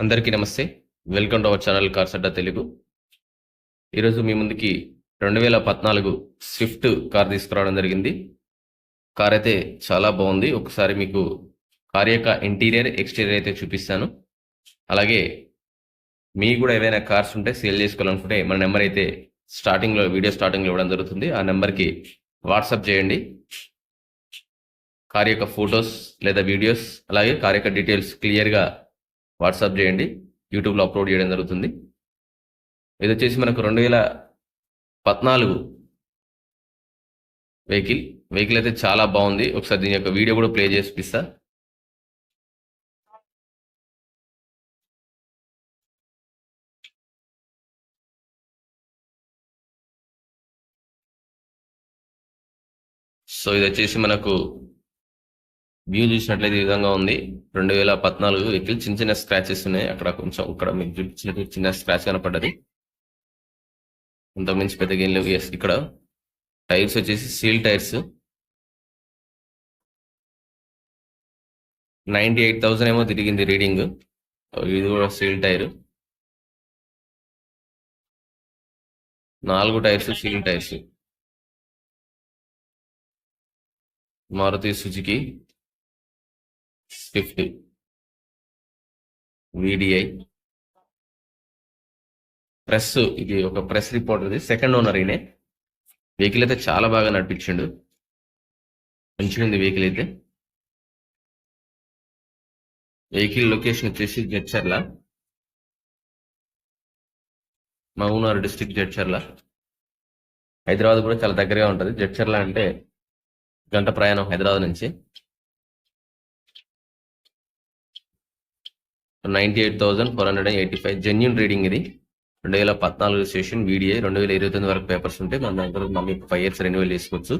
అందరికీ నమస్తే. Welcome to our channel cars Adda Telugu. ఈరోజు మీ ముందుకి 2014 స్విఫ్ట్ కార్ తీసుకురావడం జరిగింది. కార్ అయితే చాలా బాగుంది. ఒకసారి మీకు కార్ యొక్క ఇంటీరియర్, ఎక్స్టీరియర్ అయితే చూపిస్తాను. అలాగే మీకు కూడా ఏవైనా కార్స్ ఉంటే సేల్ చేసుకోవాలనుకుంటే మన నెంబర్ అయితే వీడియో స్టార్టింగ్లో ఇవ్వడం జరుగుతుంది. ఆ నెంబర్కి వాట్సాప్ చేయండి. కార్ యొక్క ఫొటోస్ లేదా వీడియోస్, అలాగే కార్ యొక్క డీటెయిల్స్ క్లియర్గా వాట్సాప్ చేయండి. యూట్యూబ్లో అప్లోడ్ చేయడం జరుగుతుంది. ఇది వచ్చేసి మనకు 2014 వెహికల్ అయితే చాలా బాగుంది. ఒకసారి దీని యొక్క వీడియో కూడా ప్లే చేసి చూపిస్తా. సో ఇది వచ్చేసి మనకు వ్యూ చూసినట్లయితే ఈ విధంగా ఉంది. 2014 వెహికల్. చిన్న చిన్న స్క్రాచెస్ ఉన్నాయి. అక్కడ మీకు చూపించినట్టు చిన్న స్క్రాచ్ కనపడ్డది. అంతకుమించి పెద్దగా ఏం లేవు. ఇక్కడ టైర్స్ వచ్చేసి సీల్ టైర్స్. 98,000 ఏమో తిరిగింది రీడింగ్. ఇది కూడా seal tyre. 4 tyres seal tyres. Maruti Suzuki Swift VDI press. ఇది ఒక ప్రెస్ రిపోర్టర్ది. సెకండ్ ఓనర్ ఈయనే. వెహికల్ అయితే చాలా బాగా నడిపించిండు. మంచిగా ఉంది వెహికల్ అయితే. వెహికల్ లొకేషన్ వచ్చేసి జడ్చర్ల, మహబూబ్నగర్ డిస్ట్రిక్ట్ జడ్చర్ల. హైదరాబాద్ కూడా చాలా దగ్గరగా ఉంటుంది. జడ్చర్ల అంటే గంట ప్రయాణం హైదరాబాద్ నుంచి. 98,485 జెన్యున్ రీడింగ్. ఇది 2014 రిజిస్ట్రేషన్ VDI. 2029 వరకు పేపర్స్ ఉంటాయి. మన దగ్గర మళ్ళీ 5 years రెన్యువల్ చేసుకోవచ్చు.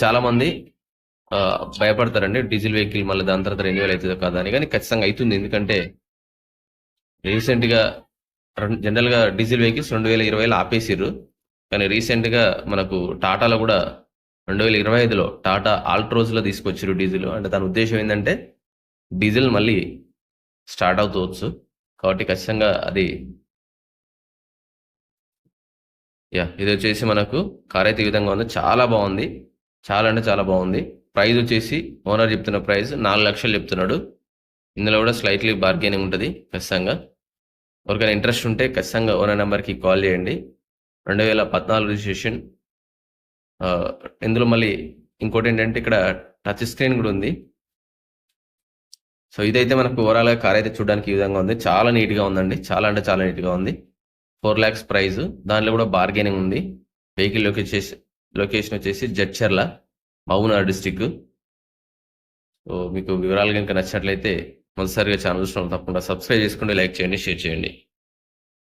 చాలా మంది భయపడతారండి డీజిల్ వెహికల్ మళ్ళీ దాని తర్వాత రెన్యువల్ అవుతుందో కాదా అని. కానీ ఖచ్చితంగా అవుతుంది. ఎందుకంటే రీసెంట్గా జనరల్గా డీజిల్ వెహికల్స్ 2020లో ఆపేసిర్రు. కానీ రీసెంట్గా మనకు టాటాలో కూడా 2025లో టాటా ఆల్ట్రోజ్లో తీసుకొచ్చారు డీజిల్. అంటే దాని ఉద్దేశం ఏంటంటే డీజిల్ మళ్ళీ స్టార్ట్ అవుతవచ్చు. కాబట్టి ఖచ్చితంగా అది ఇది వచ్చేసి మనకు కార్ అయితే ఈ విధంగా ఉంది. చాలా బాగుంది. చాలా అంటే చాలా బాగుంది. ప్రైస్ వచ్చేసి ఓనర్ చెప్తున్న ప్రైస్ 4 లక్షలు చెప్తున్నాడు. ఇందులో కూడా స్లైట్లీ బార్గెనింగ్ ఉంటుంది ఖచ్చితంగా. ఎవరికైనా ఇంట్రెస్ట్ ఉంటే ఖచ్చితంగా ఓనర్ నెంబర్కి కాల్ చేయండి. 2014 రిజిస్ట్రేషన్. ఇందులో మళ్ళీ ఇంకోటి ఏంటంటే ఇక్కడ టచ్ స్క్రీన్ కూడా ఉంది. సో ఇదైతే మనకు ఓవరాల్గా కార్ అయితే చూడడానికి ఈ విధంగా ఉంది. చాలా నీట్గా ఉందండి. చాలా అంటే చాలా నీట్గా ఉంది. 4 lakhs ప్రైస్. దాంట్లో కూడా బార్గెనింగ్ ఉంది. వెహికల్ లొకేషన్ వచ్చేసి జడ్చర్ల, మహబూబ్నగర్ డిస్టిక్. సో మీకు వివరాలు కనుక నచ్చినట్లయితే మొదటిసారిగా ఛానల్ చూసిన తప్పకుండా సబ్స్క్రైబ్ చేసుకోండి, లైక్ చేయండి, షేర్ చేయండి.